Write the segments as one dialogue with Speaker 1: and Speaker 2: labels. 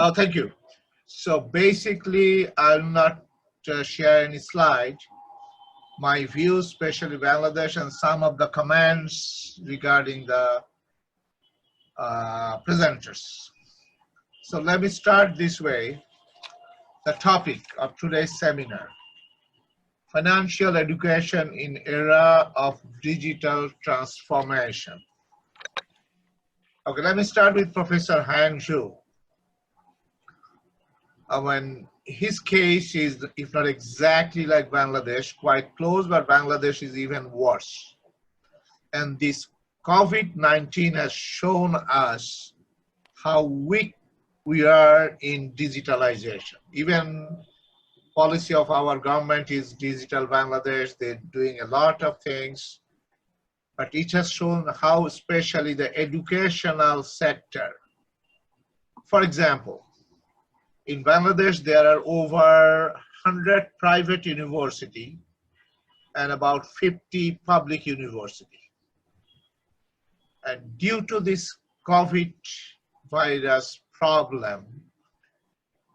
Speaker 1: Oh, thank you. So basically, I'll not share any slide. My views, especially Bangladesh, and some of the comments regarding the presenters. So let me start this way. The topic of today's seminar: financial education in era of digital transformation. Okay, let me start with Professor Hang Zhu. When his case is, if not exactly like Bangladesh, quite close, but Bangladesh is even worse. And this COVID-19 has shown us how weak we are in digitalization. Even policy of our government is digital Bangladesh. They're doing a lot of things, but it has shown how especially the educational sector. For example, in Bangladesh, there are over 100 private universities and about 50 public universities. And due to this COVID virus problem,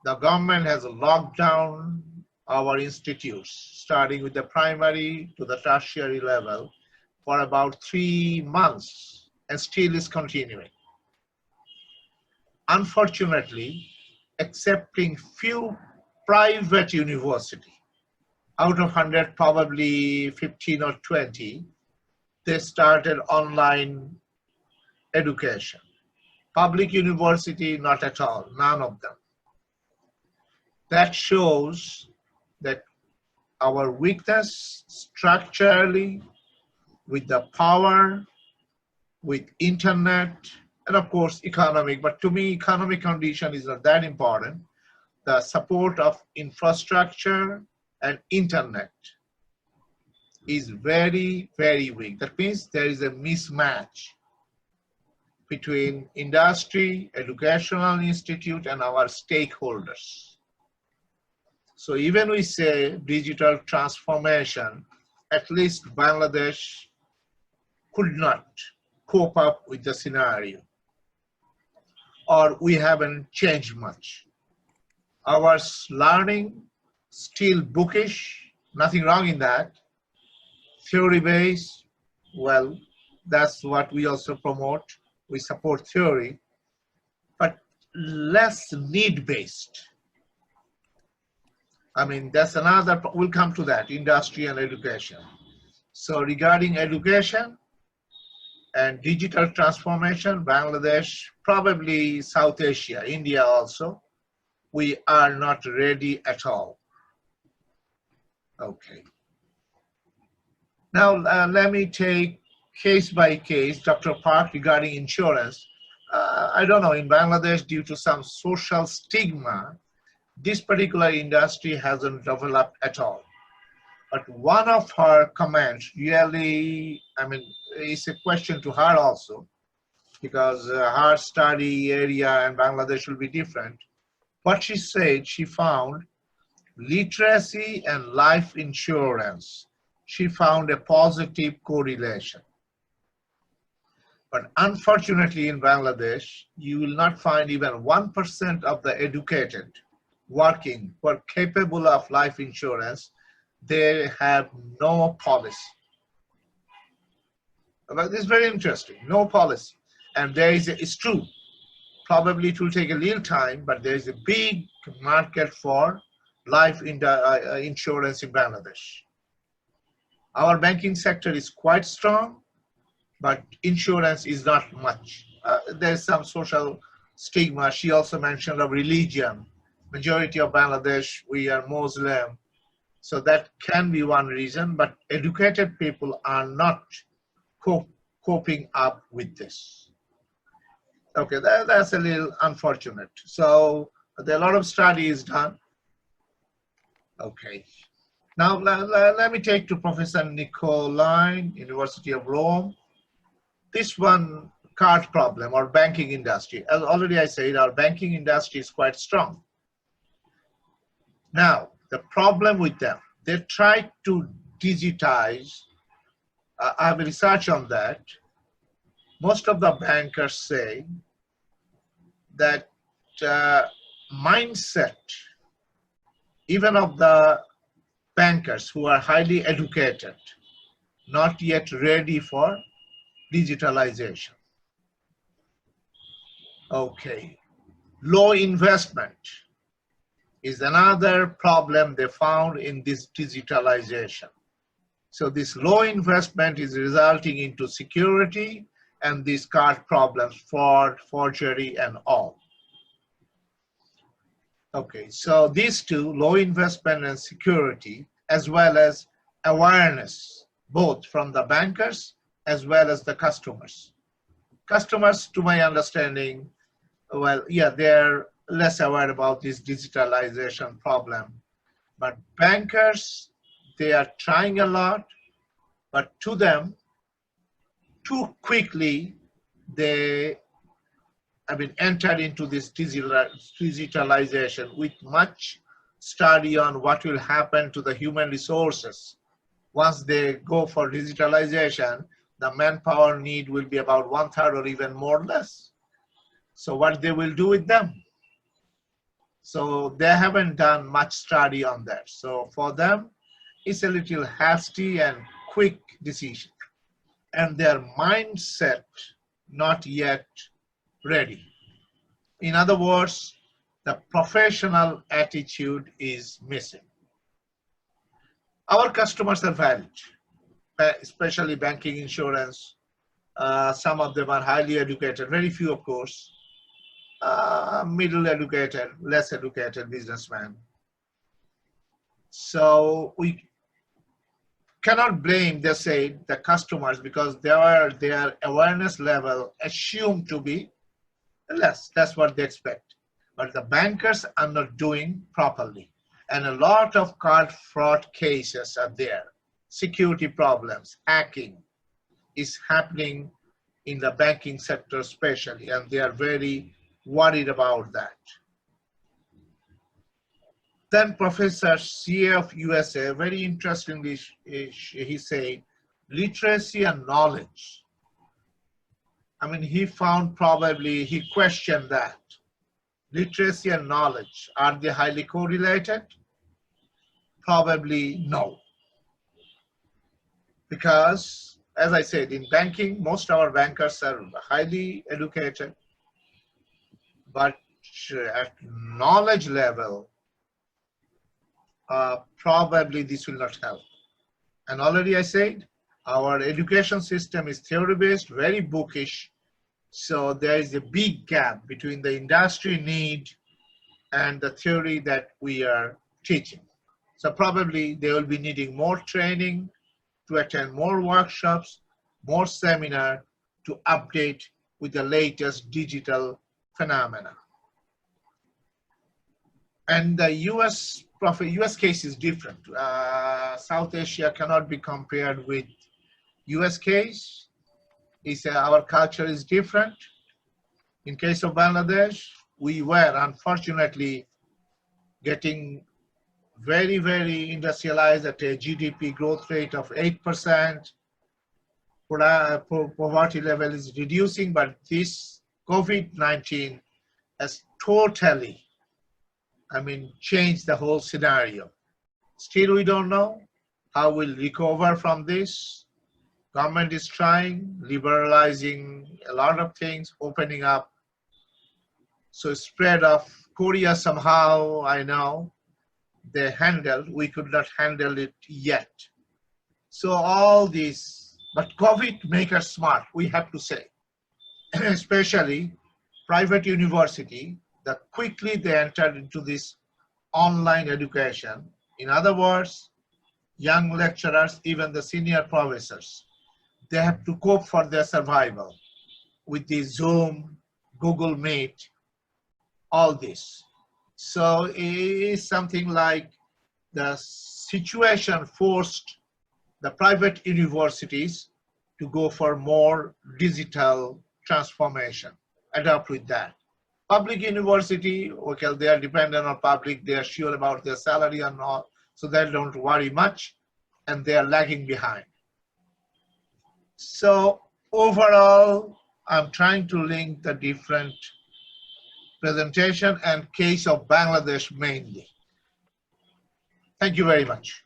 Speaker 1: the government has locked down our institutes, starting with the primary to the tertiary level, for about 3 months, and still is continuing. Unfortunately, excepting few private universities, out of 100, probably 15 or 20, they started online education. Public university, not at all, none of them. That shows that our weakness structurally, with the power, with internet, and of course economic, but to me economic condition is not that important. The support of infrastructure and internet is very, very weak. That means there is a mismatch between industry, educational institute, and our stakeholders. So even we say digital transformation, at least Bangladesh could not cope up with the scenario, or we haven't changed much. Our learning still bookish, nothing wrong in that. Theory based, well, that's what we also promote. We support theory, but less need based. I mean, that's another, we'll come to that, industry and education. So regarding education and digital transformation, Bangladesh, probably South Asia, India also, we are not ready at all. Okay. Now, let me take case by case, Dr. Park, regarding insurance. I don't know, in Bangladesh, due to some social stigma, this particular industry hasn't developed at all. But one of her comments really, I mean, it's a question to her also, because her study area in Bangladesh will be different. What she said, she found literacy and life insurance. She found a positive correlation. But unfortunately in Bangladesh, you will not find even 1% of the educated working who are capable of life insurance. They have no policy. But this is very interesting, no policy. And there is, it's true, probably it will take a little time, but there is a big market for life insurance in Bangladesh. Our banking sector is quite strong, but insurance is not much. There's some social stigma. She also mentioned of religion. Majority of Bangladesh, we are Muslim. So that can be one reason, but educated people are not coping up with this. Okay, that's a little unfortunate. So there are a lot of studies done. Okay. Now let me take to Professor Nicoline, University of Rome. This one, card problem or banking industry. As already I said, our banking industry is quite strong. Now, the problem with them, they try to digitize. I have research on that. Most of the bankers say that mindset, even of the bankers who are highly educated, not yet ready for digitalization. Okay, low investment is another problem they found in this digitalization. So this low investment is resulting into security and these card problems, fraud, forgery, and all. Okay, so these two, low investment and security, as well as awareness, both from the bankers as well as the customers. Customers, to my understanding, well, yeah, they're less aware about this digitalization problem. But bankers, they are trying a lot, but to them, too quickly, they entered into this digitalization with much study on what will happen to the human resources. Once they go for digitalization, the manpower need will be about 1/3 or even more or less. So what they will do with them? So they haven't done much study on that. So for them, it's a little hasty and quick decision. And their mindset not yet ready. In other words, the professional attitude is missing. Our customers are valid, especially banking, insurance. Some of them are highly educated, very few of course, middle educated, less educated businessmen. So we cannot blame, they say, the customers because their awareness level assumed to be less. That's what they expect. But the bankers are not doing properly. And a lot of card fraud cases are there. Security problems, hacking is happening in the banking sector especially, and they are very worried about that. Then Professor C of USA, very interestingly, he said, literacy and knowledge. He found probably, he questioned that. Literacy and knowledge, are they highly correlated? Probably no. Because, as I said, in banking, most of our bankers are highly educated, but at knowledge level, probably this will not help. And already I said, our education system is theory-based, very bookish. So there is a big gap between the industry need and the theory that we are teaching. So probably they will be needing more training, to attend more workshops, more seminar to update with the latest digital phenomena. And the US case is different. South Asia cannot be compared with US case. Our culture is different. In case of Bangladesh, we were unfortunately getting very, very industrialized at a GDP growth rate of 8%. Poverty level is reducing, but this COVID-19 has totally, changed the whole scenario. Still, we don't know how we'll recover from this. Government is trying, liberalizing a lot of things, opening up. So spread of Korea somehow, I know, they handled, we could not handle it yet. So all these, but COVID make us smart, we have to say. Especially private university, that quickly they entered into this online education. In other words, young lecturers, even the senior professors, they have to cope for their survival with the Zoom, Google Meet, all this. So it is something like the situation forced the private universities to go for more digital transformation, adapt with that. Public university, okay, they are dependent on public, they are sure about their salary and all, so they don't worry much, and they are lagging behind. So overall, I'm trying to link the different presentation and case of Bangladesh mainly. Thank you very much.